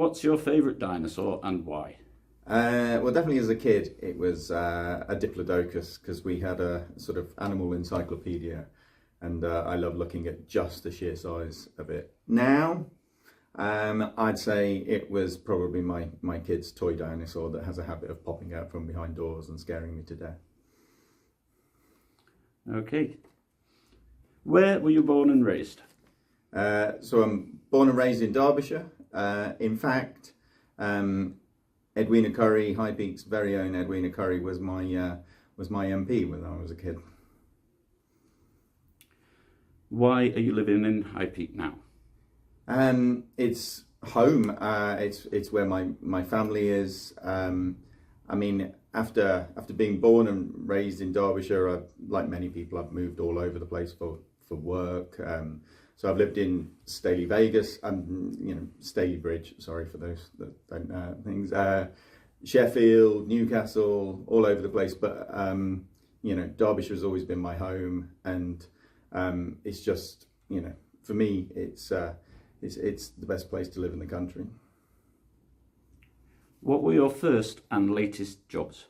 What's your favourite dinosaur and why? Well, definitely as a kid, it was a Diplodocus because we had a sort of animal encyclopedia, and I love looking at just the sheer size of it. Now, I'd say it was probably my kid's toy dinosaur that has a habit of popping out from behind doors and scaring me to death. Okay. Where were you born and raised? So I'm born and raised in Derbyshire. In fact, Edwina Curry, High Peak's very own Edwina Curry, was my MP when I was a kid. Why are you living in High Peak now? It's home. It's where my family is. I mean, after being born and raised in Derbyshire, like many people, I've moved all over the place for work. So I've lived in Staley, Vegas, Staley Bridge. Sorry for those that don't know things. Sheffield, Newcastle, all over the place. But Derbyshire has always been my home, and it's just for me, it's the best place to live in the country. What were your first and latest jobs?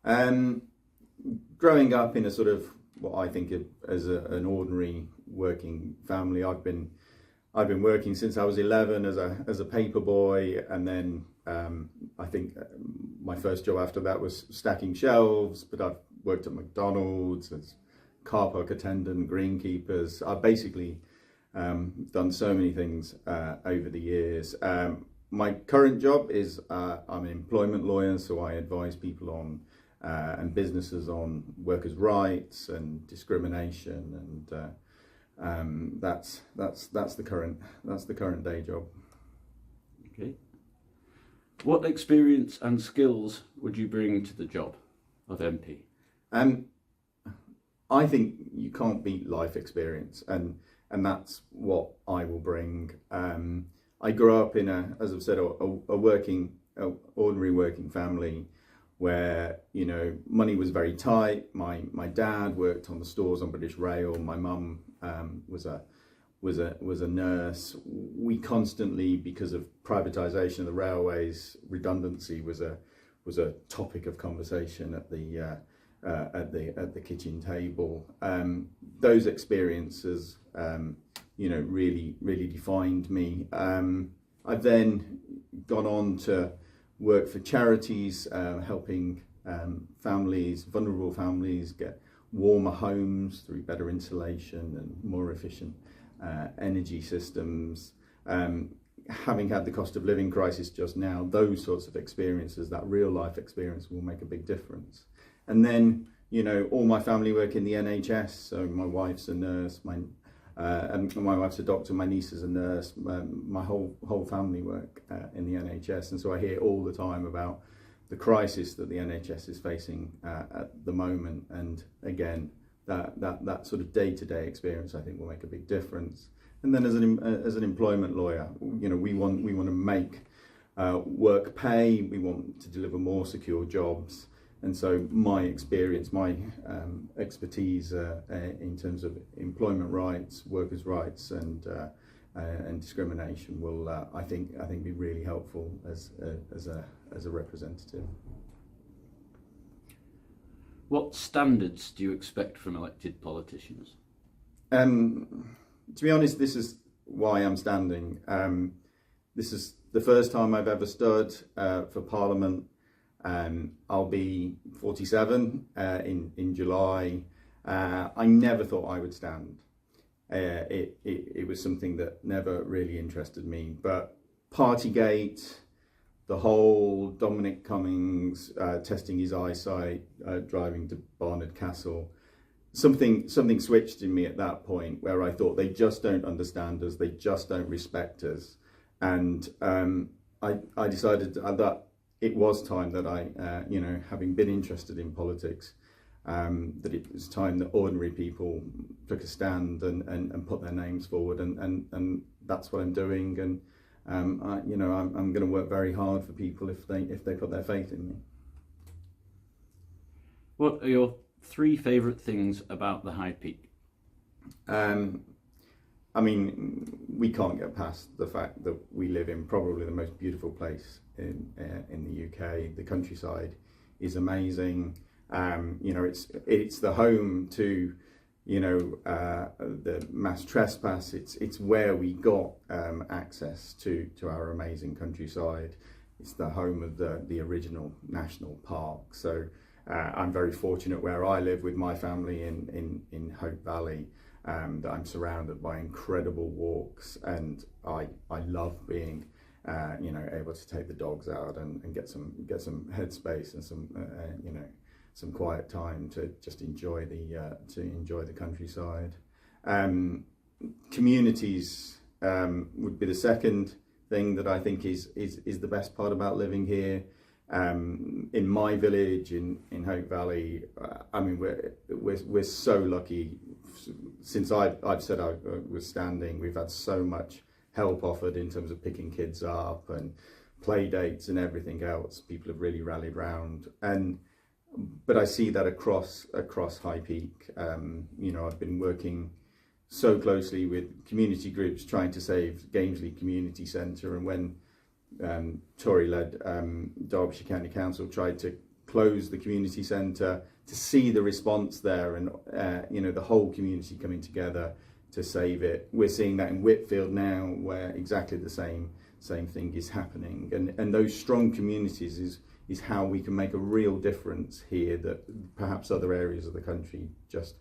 Growing up in a sort of what I think of as an ordinary working family, I've been working since I was 11 as a paper boy, and then I think my first job after that was stacking shelves. But I've worked at McDonald's as car park attendant, greenkeepers. I've basically done so many things over the years. My current job is I'm an employment lawyer, so I advise people on and businesses on workers' rights and discrimination, and that's the current day job. Okay. What experience and skills would you bring to the job of MP? I think you can't beat life experience, and that's what I will bring. I grew up in as I've said, a ordinary working family where money was very tight. My dad worked on the stores on British Rail. My mum was a nurse. We constantly, because of privatisation of the railways, redundancy was a topic of conversation at the kitchen table. Those experiences really defined me. I've then gone on to work for charities, helping vulnerable families get warmer homes through better insulation and more efficient energy systems. Having had the cost of living crisis just now, those sorts of experiences, that real life experience, will make a big difference. And then all my family work in the NHS, so my wife's a nurse, and my wife's a doctor, my niece is a nurse, my whole family work in the NHS, and so I hear all the time about the crisis that the NHS is facing at the moment. And again, that sort of day-to-day experience, I think, will make a big difference. And then as an employment lawyer, we want to make work pay. We want to deliver more secure jobs. And so my experience, my expertise in terms of employment rights, workers' rights, and discrimination will, I think, be really helpful as a representative. What standards do you expect from elected politicians? To be honest, this is why I'm standing. This is the first time I've ever stood for Parliament. I'll be 47 in July. I never thought I would stand. It was something that never really interested me. But Partygate, the whole Dominic Cummings testing his eyesight, driving to Barnard Castle, something switched in me at that point where I thought they just don't understand us, they just don't respect us, and I decided that it was time that I, having been interested in politics, that it was time that ordinary people took a stand and put their names forward, and that's what I'm doing. And I'm going to work very hard for people if they put their faith in me. What are your 3 favourite things about the High Peak? I mean, we can't get past the fact that we live in probably the most beautiful place in the UK. The countryside is amazing. You know, it's the home to, you know, the mass trespass. It's where we got access to our amazing countryside. It's the home of the original national park. So I'm very fortunate where I live with my family in Hope Valley. That I'm surrounded by incredible walks, and I love being you know, able to take the dogs out and get some headspace and some you know, some quiet time to just enjoy the countryside. Communities would be the second thing that I think is the best part about living here. In my village in Hope Valley, I mean, we're so lucky. Since I've said I was standing, we've had so much help offered in terms of picking kids up and play dates and everything else. People have really rallied round, but I see that across High Peak. You know, I've been working so closely with community groups trying to save Gamesley Community Centre, and when Tory-led Derbyshire County Council tried to close the community centre, to see the response there, and you know, the whole community coming together to save it. We're seeing that in Whitfield now, where exactly the same thing is happening, and those strong communities is how we can make a real difference here that perhaps other areas of the country just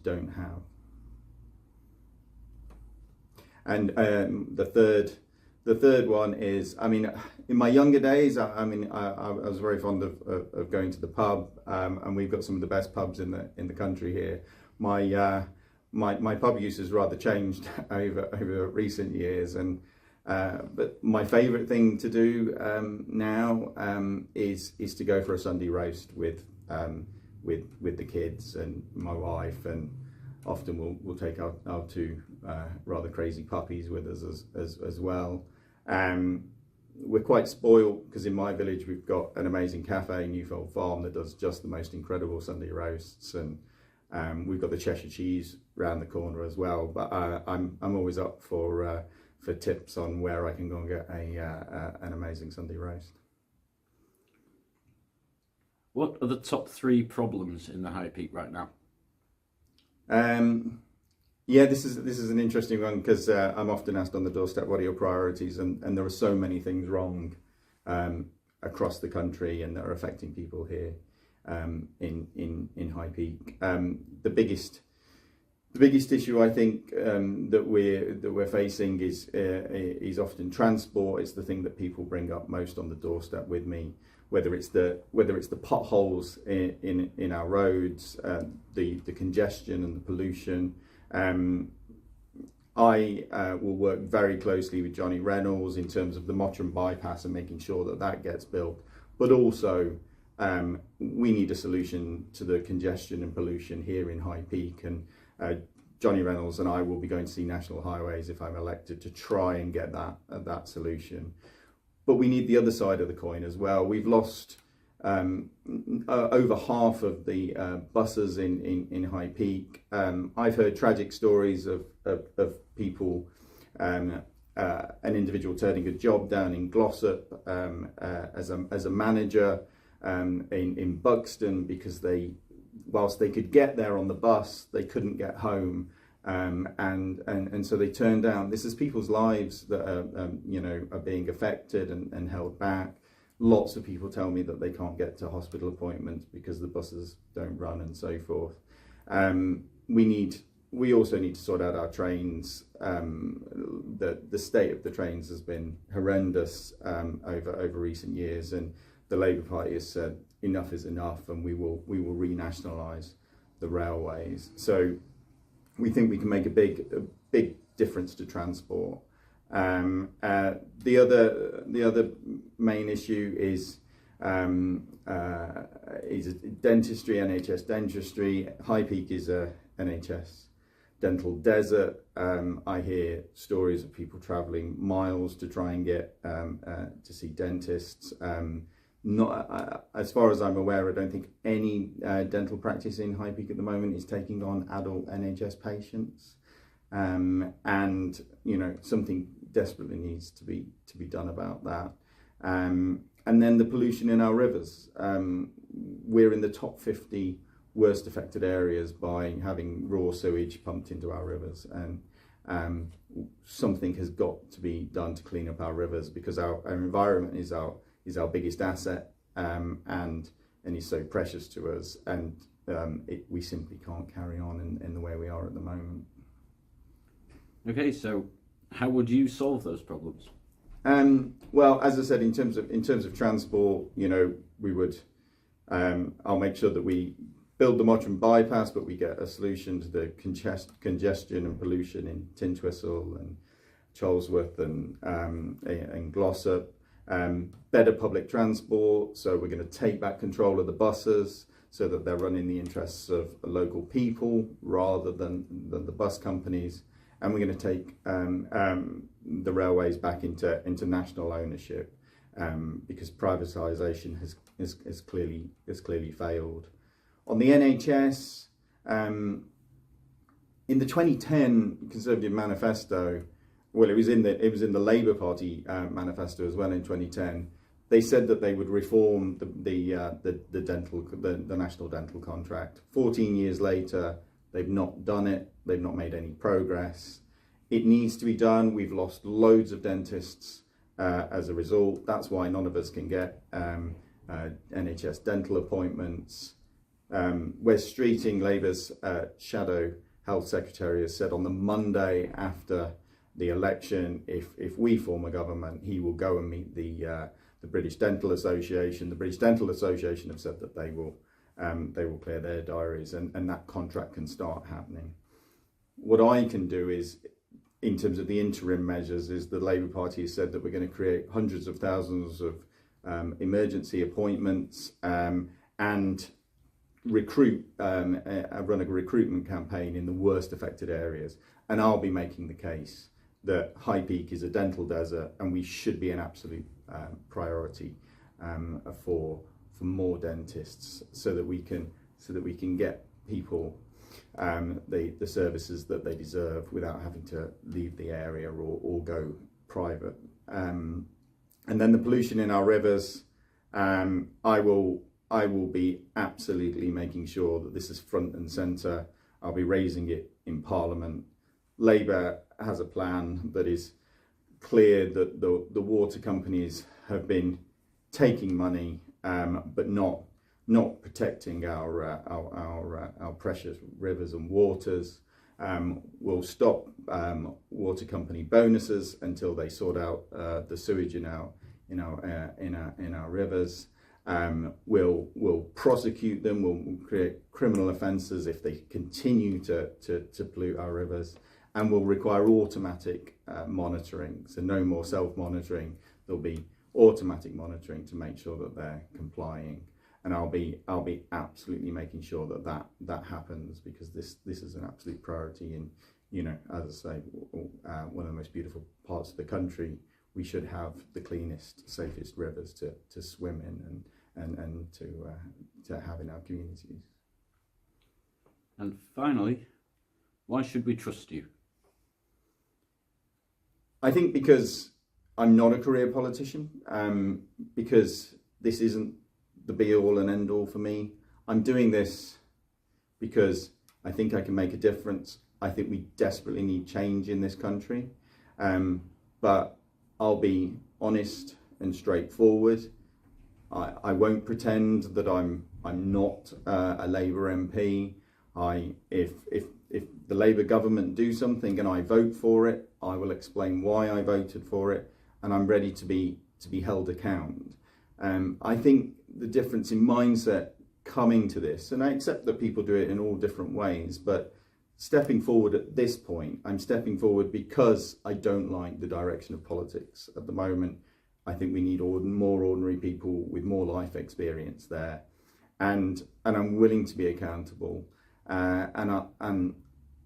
don't have. And the third one is, I mean, in my younger days, I was very fond of going to the pub, and we've got some of the best pubs in the country here. My pub use has rather changed over recent years, and but my favourite thing to do now is to go for a Sunday roast with the kids and my wife, and often we'll take our two rather crazy puppies with us as well. We're quite spoiled because in my village we've got an amazing cafe, Newfold Farm, that does just the most incredible Sunday roasts, and we've got the Cheshire cheese round the corner as well. But I'm always up for tips on where I can go and get an amazing Sunday roast. What are the top 3 problems in the High Peak right now? Yeah, this is an interesting one, because I'm often asked on the doorstep, what are your priorities? And there are so many things wrong across the country, and that are affecting people here in High Peak. The biggest issue I think that we're facing is often transport. It's the thing that people bring up most on the doorstep with me. Whether it's the potholes in our roads, the congestion and the pollution. I will work very closely with Johnny Reynolds in terms of the Mottram bypass and making sure that gets built. But also, we need a solution to the congestion and pollution here in High Peak. And Johnny Reynolds and I will be going to see National Highways if I'm elected to try and get that solution. But we need the other side of the coin as well. We've lost over half of the buses in High Peak. I've heard tragic stories of people, an individual turning a job down in Glossop as a manager in Buxton, because whilst they could get there on the bus, they couldn't get home. And so they turned down. This is people's lives that are being affected and held back. Lots of people tell me that they can't get to hospital appointments because the buses don't run and so forth. We also need to sort out our trains. The state of the trains has been horrendous over recent years, and the Labour Party has said enough is enough, and we will renationalise the railways. So we think we can make a big difference to transport. The other main issue is dentistry, NHS dentistry. High Peak is a NHS dental desert. I hear stories of people travelling miles to try and get to see dentists. Not as far as I'm aware, I don't think any dental practice in High Peak at the moment is taking on adult NHS patients. and something desperately needs to be done about that. And then the pollution in our rivers. We're in the top 50 worst affected areas by having raw sewage pumped into our rivers, and something has got to be done to clean up our rivers, because our environment is our biggest asset, and is so precious to us, and we simply can't carry on in the way we are at the moment. Okay, so how would you solve those problems? Well, as I said, in terms of transport, we would. I'll make sure that we build the Mottram bypass, but we get a solution to the congestion and pollution in Tintwistle and Charlesworth and Glossop. Better public transport, so we're going to take back control of the buses so that they're running the interests of local people rather than the bus companies. And we're going to take the railways back into national ownership, because privatisation has clearly failed. On the NHS, in the 2010 Conservative manifesto, well, it was in the Labour Party manifesto as well in 2010. They said that they would reform the national dental contract. 14 years later, they've not done it. They've not made any progress. It needs to be done. We've lost loads of dentists as a result. That's why none of us can get NHS dental appointments. Wes Streeting, Labour's shadow health secretary, has said on the Monday after the election, if we form a government, he will go and meet the British Dental Association. The British Dental Association have said that they will clear their diaries, and that contract can start happening. What I can do is, in terms of the interim measures, is the Labour Party has said that we're going to create hundreds of thousands of emergency appointments and run a recruitment campaign in the worst affected areas. And I'll be making the case that High Peak is a dental desert, and we should be an absolute priority for more dentists, so that we can get people the services that they deserve without having to leave the area or go private. And then the pollution in our rivers, I will be absolutely making sure that this is front and centre. I'll be raising it in Parliament. Labour has a plan that is clear that the water companies have been taking money, but not protecting our precious rivers and waters. We'll stop water company bonuses until they sort out the sewage in our rivers. We'll prosecute them. We'll create criminal offences if they continue to pollute our rivers, and we'll require automatic monitoring. So no more self-monitoring. There'll be automatic monitoring to make sure that they're complying. And I'll be absolutely making sure that happens, because this is an absolute priority. And as I say, one of the most beautiful parts of the country. We should have the cleanest, safest rivers to swim in and to have in our communities. And finally, why should we trust you? I think because I'm not a career politician, because this isn't the be-all and end-all for me. I'm doing this because I think I can make a difference. I think we desperately need change in this country, but I'll be honest and straightforward. I won't pretend that I'm not a Labour MP. If the Labour government do something and I vote for it, I will explain why I voted for it, and I'm ready to be held account. I think the difference in mindset coming to this, and I accept that people do it in all different ways, but stepping forward at this point, I'm stepping forward because I don't like the direction of politics at the moment. I think we need more ordinary people with more life experience there, and I'm willing to be accountable, and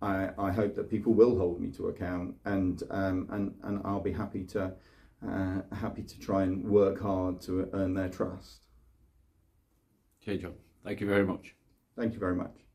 I hope that people will hold me to account, and I'll be happy to try and work hard to earn their trust. Okay, Jon, thank you very much. Thank you very much.